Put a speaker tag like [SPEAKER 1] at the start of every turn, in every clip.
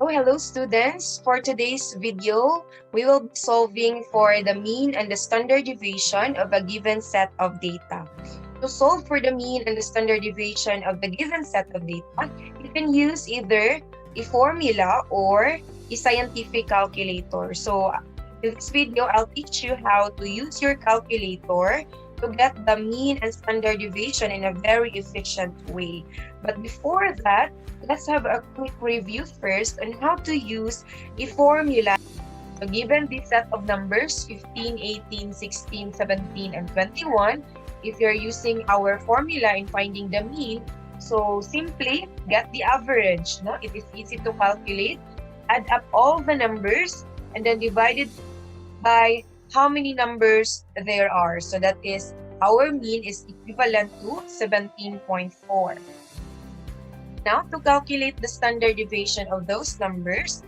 [SPEAKER 1] Oh, hello students. For today's video, we will be solving for the mean and the standard deviation of a given set of data. To solve for the mean and the standard deviation of the given set of data, you can use either a formula or a scientific calculator. So in this video, I'll teach you how to use your calculator to get the mean and standard deviation in a very efficient way. But before that, let's have a quick review first on how to use a formula. So given this set of numbers, 15, 18, 16, 17, and 21, if you're using our formula in finding the mean, so simply get the average. No? It is easy to calculate. Add up all the numbers and then divide it by how many numbers there are. So that is, our mean is equivalent to 17.4. Now, to calculate the standard deviation of those numbers,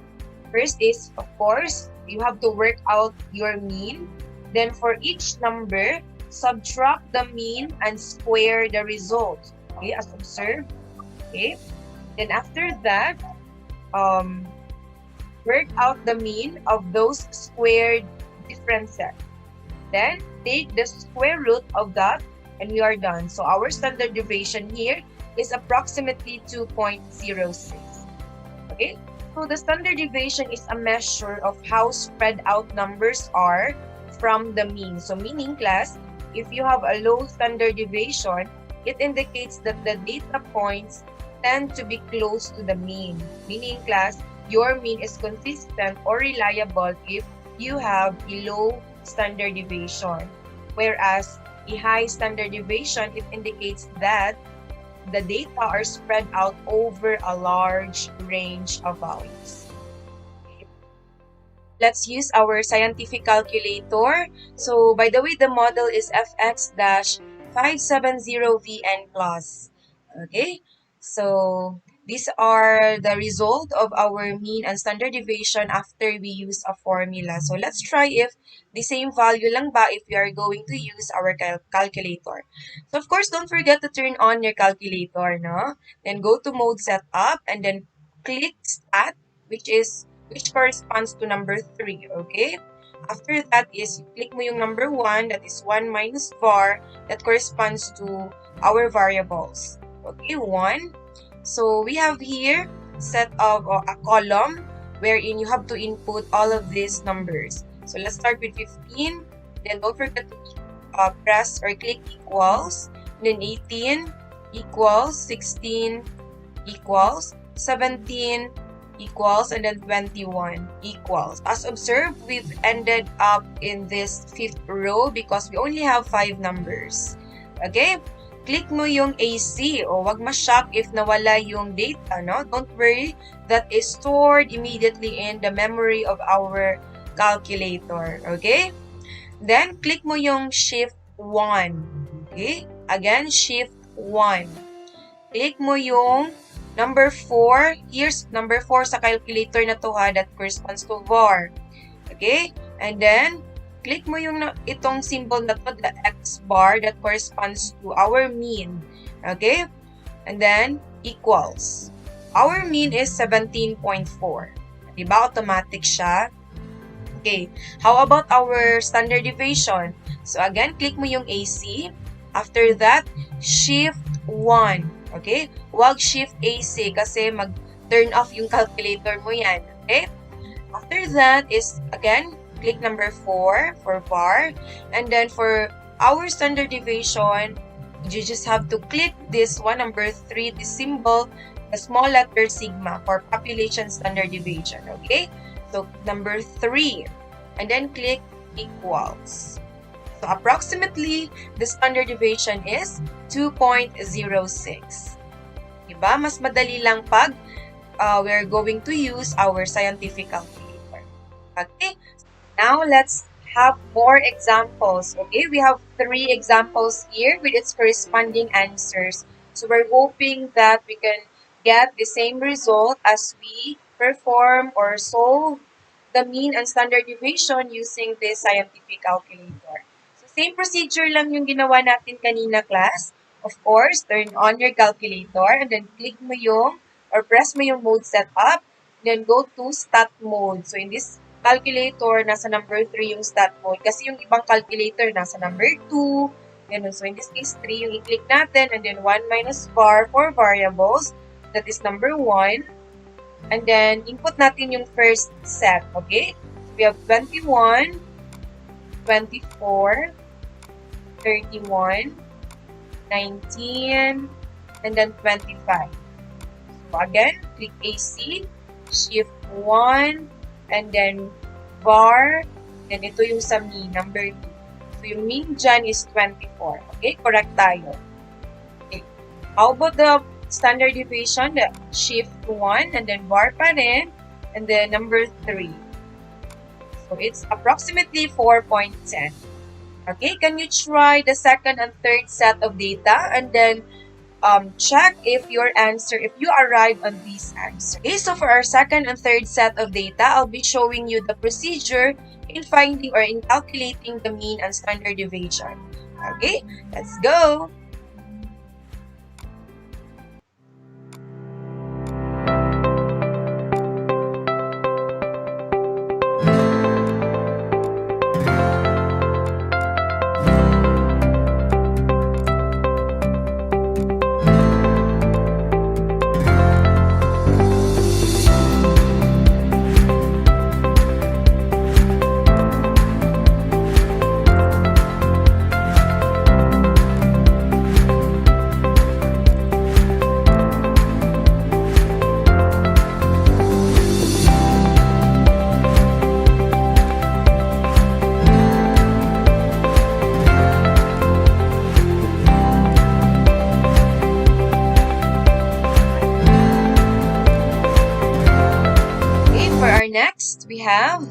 [SPEAKER 1] first is, of course, you have to work out your mean. Then for each number, subtract the mean and square the result. Okay, as observed. Okay. Then after that, work out the mean of those squared differences. Then take the square root of that and we are done. So our standard deviation here is approximately 2.06. Okay? So the standard deviation is a measure of how spread out numbers are from the mean. So meaning class, if you have a low standard deviation, it indicates that the data points tend to be close to the mean. Meaning class, your mean is consistent or reliable if you have a low standard deviation. Whereas a high standard deviation, it indicates that the data are spread out over a large range of values. Okay. Let's use our scientific calculator. So, by the way, the model is FX-570VN+. Okay, so these are the result of our mean and standard deviation after we use a formula. So let's try if the same value lang ba if we are going to use our calculator. So of course, don't forget to turn on your calculator, no? Then go to mode setup and then click stat, which corresponds to number 3, okay? After that is, click mo yung number 1, that is 1 minus var, that corresponds to our variables. Okay, 1. So we have here set of a column wherein you have to input all of these numbers. So let's start with 15. Then don't forget to press or click equals. Then 18 equals, 16 equals, 17 equals, and then 21 equals. As observed, we've ended up in this 5th row because we only have 5 numbers. Okay? Click mo yung AC o wag ma-shock if nawala yung data, no? Don't worry, that is stored immediately in the memory of our calculator, okay? Then, click mo yung shift 1, okay? Again, shift 1. Click mo yung number 4. Here's number 4 sa calculator na to ha, that corresponds to var. Okay? And then, click mo yung itong symbol na to, the X bar, that corresponds to our mean. Okay? And then, equals. Our mean is 17.4. Diba? Automatic siya. Okay. How about our standard deviation? So, again, click mo yung AC. After that, shift 1. Okay? Huwag shift AC kasi mag-turn off yung calculator mo yan. Okay? After that is, again, click number 4 for var. And then for our standard deviation, you just have to click this one, number 3, the symbol, the small letter sigma for population standard deviation. Okay? So, number 3. And then click equals. So, approximately, the standard deviation is 2.06. Diba? Mas madali lang pag we're going to use our scientific calculator. Okay? Now, let's have more examples. Okay, we have 3 examples here with its corresponding answers. So, we're hoping that we can get the same result as we perform or solve the mean and standard deviation using this scientific calculator. So, same procedure lang yung ginawa natin kanina, class. Of course, turn on your calculator and then click mo yung or press mo yung mode setup. then go to stat mode. So in this calculator, nasa number 3 yung stat mode. Kasi yung ibang calculator, nasa number 2. Ganun. So in this case, 3 yung i-click natin. And then 1 minus var for variables. That is number 1. And then, input natin yung first set. Okay? We have 21, 24, 31, 19, and then 25. So again, click AC, shift 1, and then var, then ito yung sa mean, number 2. So yung mean dyan is 24. Okay, correct tayo. Okay. How about the standard deviation? The shift 1, and then var pa rin, and then number 3. So it's approximately 4.10. Okay, can you try the second and third set of data and then check if you arrive on these answers. Okay, so for our second and third set of data, I'll be showing you the procedure in finding or in calculating the mean and standard deviation. Okay, let's go. For our next, we have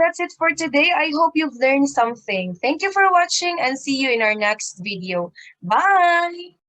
[SPEAKER 1] that's it for today. I hope you've learned something. Thank you for watching and see you in our next video. Bye!